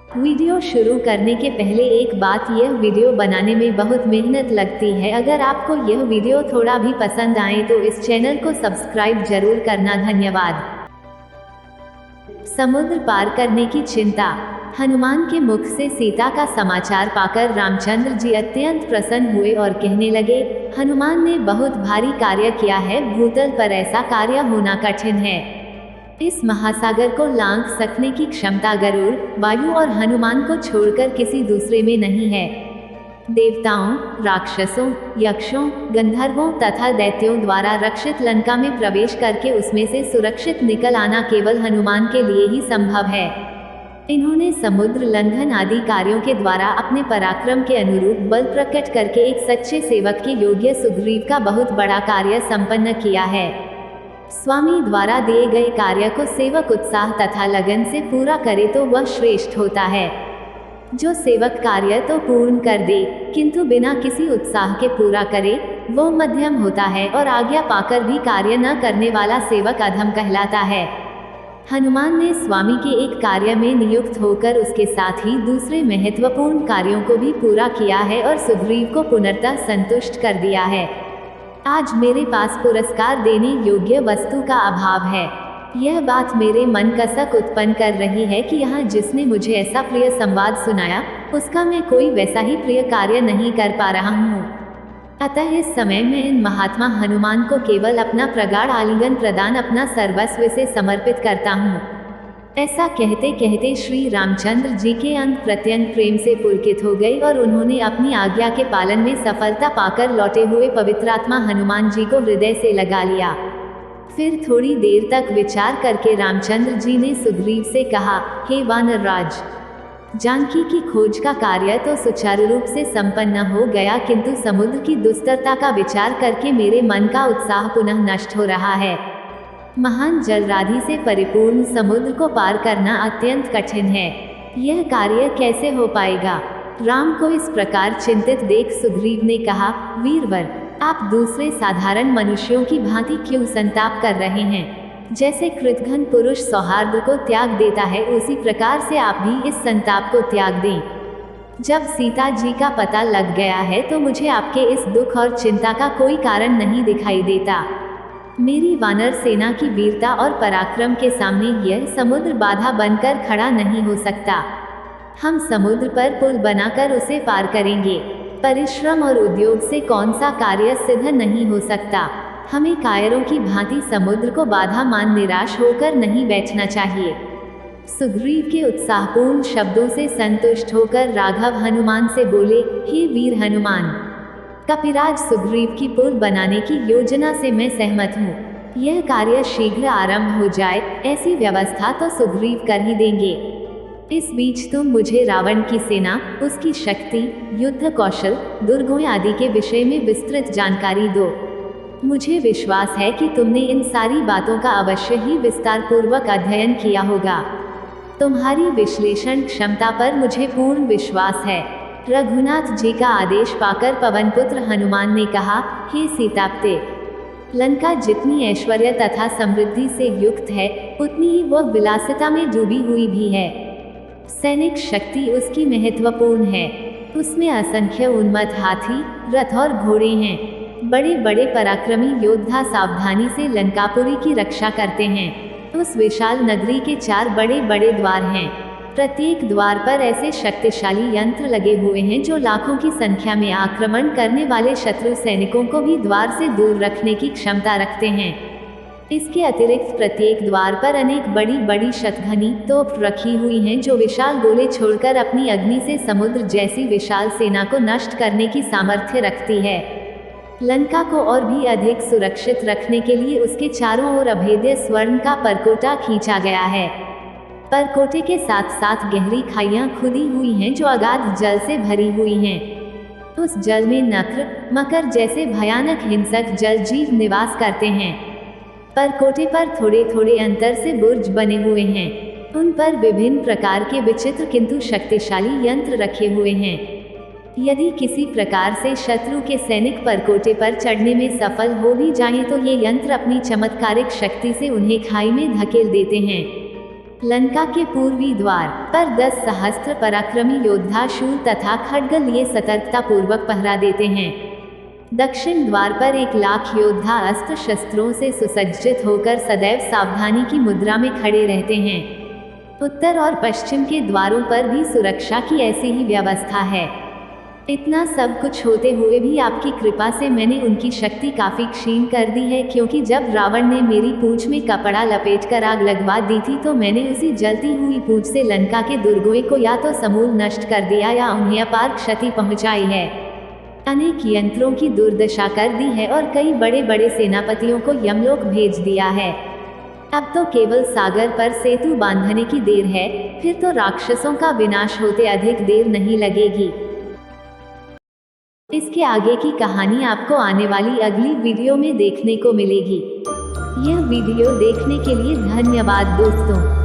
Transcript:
Video शुरू करने के पहले एक बात, यह वीडियो बनाने में बहुत मेहनत लगती है। अगर आपको यह वीडियो थोड़ा भी पसंद आए तो इस चैनल को सब्सक्राइब जरूर करना। धन्यवाद। समुद्र पार करने की चिंता। हनुमान के मुख से सीता का समाचार पाकर रामचंद्र जी अत्यंत प्रसन्न हुए और कहने लगे, हनुमान ने बहुत भारी कार्य किया है। भूतल पर ऐसा कार्य होना कठिन है। इस महासागर को लांघ सकने की क्षमता गरुड़, वायु और हनुमान को छोड़कर किसी दूसरे में नहीं है। देवताओं, राक्षसों, यक्षों, गंधर्वों तथा दैत्यों द्वारा रक्षित लंका में प्रवेश करके उसमें से सुरक्षित निकल आना केवल हनुमान के लिए ही संभव है। इन्होंने समुद्र लंघन आदि कार्यों के द्वारा अपने पराक्रम के अनुरूप बल प्रकट करके एक सच्चे सेवक के योग्य सुग्रीव का बहुत बड़ा कार्य संपन्न किया है। स्वामी द्वारा दिए गए कार्य को सेवक उत्साह तथा लगन से पूरा करे तो वह श्रेष्ठ होता है। जो सेवक कार्य तो पूर्ण कर दे किंतु बिना किसी उत्साह के पूरा करे, वो मध्यम होता है, और आज्ञा पाकर भी कार्य न करने वाला सेवक अधम कहलाता है। हनुमान ने स्वामी के एक कार्य में नियुक्त होकर उसके साथ ही दूसरे महत्वपूर्ण कार्यों को भी पूरा किया है और सुग्रीव को पुनर्तः संतुष्ट कर दिया है। आज मेरे पास पुरस्कार देने योग्य वस्तु का अभाव है। यह बात मेरे मन कसक उत्पन्न कर रही है कि यहाँ जिसने मुझे ऐसा प्रिय संवाद सुनाया, उसका मैं कोई वैसा ही प्रिय कार्य नहीं कर पा रहा हूँ। अतः इस समय मैं इन महात्मा हनुमान को केवल अपना प्रगाढ़ आलिंगन प्रदान, अपना सर्वस्व से समर्पित करता हूँ। ऐसा कहते कहते श्री रामचंद्र जी के अंग प्रत्यंग प्रेम से पुलकित हो गई और उन्होंने अपनी आज्ञा के पालन में सफलता पाकर लौटे हुए पवित्रात्मा हनुमान जी को हृदय से लगा लिया। फिर थोड़ी देर तक विचार करके रामचंद्र जी ने सुग्रीव से कहा, हे वानर राज, जानकी की खोज का कार्य तो सुचारू रूप से संपन्न हो गया, किंतु समुद्र की दुस्तरता का विचार करके मेरे मन का उत्साह पुनः नष्ट हो रहा है। महान जलराधि से परिपूर्ण समुद्र को पार करना अत्यंत कठिन है। यह कार्य कैसे हो पाएगा? राम को इस प्रकार चिंतित देख सुग्रीव ने कहा, वीरवर, आप दूसरे साधारण मनुष्यों की भांति क्यों संताप कर रहे हैं? जैसे कृतघ्न पुरुष सौहार्द को त्याग देता है, उसी प्रकार से आप भी इस संताप को त्याग दें। जब सीता जी का पता लग गया है तो मुझे आपके इस दुख और चिंता का कोई कारण नहीं दिखाई देता। मेरी वानर सेना की वीरता और पराक्रम के सामने यह समुद्र बाधा बनकर खड़ा नहीं हो सकता। हम समुद्र पर पुल बनाकर उसे पार करेंगे। परिश्रम और उद्योग से कौन सा कार्य सिद्ध नहीं हो सकता। हमें कायरों की भांति समुद्र को बाधा मान निराश होकर नहीं बैठना चाहिए। सुग्रीव के उत्साहपूर्ण शब्दों से संतुष्ट होकर राघव हनुमान से बोले, हे वीर हनुमान, कपिराज सुग्रीव की पुल बनाने की योजना से मैं सहमत हूँ। यह कार्य शीघ्र आरंभ हो जाए, ऐसी व्यवस्था तो सुग्रीव कर ही देंगे। इस बीच तुम मुझे रावण की सेना, उसकी शक्ति, युद्ध कौशल, दुर्गों आदि के विषय में विस्तृत जानकारी दो। मुझे विश्वास है कि तुमने इन सारी बातों का अवश्य ही विस्तार पूर्वक अध्ययन किया होगा। तुम्हारी विश्लेषण क्षमता पर मुझे पूर्ण विश्वास है। रघुनाथ जी का आदेश पाकर पवनपुत्र हनुमान ने कहा, हे सीतापते, लंका जितनी ऐश्वर्य तथा समृद्धि से युक्त है, उतनी ही वह विलासिता में डूबी हुई भी है। सैनिक शक्ति उसकी महत्वपूर्ण है। उसमें असंख्य उन्मत्त हाथी, रथ और घोड़े हैं। बड़े बड़े पराक्रमी योद्धा सावधानी से लंकापुरी की रक्षा करते हैं। उस विशाल नगरी के 4 बड़े बड़े द्वार हैं। प्रत्येक द्वार पर ऐसे शक्तिशाली यंत्र लगे हुए हैं जो लाखों की संख्या में आक्रमण करने वाले शत्रु सैनिकों को भी द्वार से दूर रखने की क्षमता रखते हैं। इसके अतिरिक्त प्रत्येक द्वार पर अनेक बड़ी बड़ी शतघनी तोप रखी हुई हैं जो विशाल गोले छोड़कर अपनी अग्नि से समुद्र जैसी विशाल सेना को नष्ट करने की सामर्थ्य रखती है। लंका को और भी अधिक सुरक्षित रखने के लिए उसके चारों ओर अभेद्य स्वर्ण का परकोटा खींचा गया है। परकोटे के साथ साथ गहरी खाइयां खुदी हुई हैं जो अगाध जल से भरी हुई हैं। उस जल में नक्र, मकर जैसे भयानक हिंसक जल जीव निवास करते हैं। परकोटे पर थोड़े थोड़े अंतर से बुर्ज बने हुए हैं। उन पर विभिन्न प्रकार के विचित्र किंतु शक्तिशाली यंत्र रखे हुए हैं। यदि किसी प्रकार से शत्रु के सैनिक परकोटे पर चढ़ने में सफल हो भी जाएं तो ये यंत्र अपनी चमत्कारिक शक्ति से उन्हें खाई में धकेल देते हैं। लंका के पूर्वी द्वार पर 10 सहस्त्र पराक्रमी योद्धा शूल तथा खड्ग लिए सतर्कता पूर्वक पहरा देते हैं। दक्षिण द्वार पर 1,00,000 योद्धा अस्त्र शस्त्रों से सुसज्जित होकर सदैव सावधानी की मुद्रा में खड़े रहते हैं। उत्तर और पश्चिम के द्वारों पर भी सुरक्षा की ऐसी ही व्यवस्था है। इतना सब कुछ होते हुए भी आपकी कृपा से मैंने उनकी शक्ति काफी क्षीण कर दी है, क्योंकि जब रावण ने मेरी पूंछ में कपड़ा लपेटकर आग लगवा दी थी तो मैंने उसी जलती हुई पूंछ से लंका के दुर्गों को या तो समूल नष्ट कर दिया या उन्हें अपार क्षति पहुंचाई है। अनेक यंत्रों की दुर्दशा कर दी है और कई बड़े बड़े सेनापतियों को यमलोक भेज दिया है। अब तो केवल सागर पर सेतु बांधने की देर है, फिर तो राक्षसों का विनाश होते अधिक देर नहीं लगेगी। इसके आगे की कहानी आपको आने वाली अगली वीडियो में देखने को मिलेगी। यह वीडियो देखने के लिए धन्यवाद दोस्तों।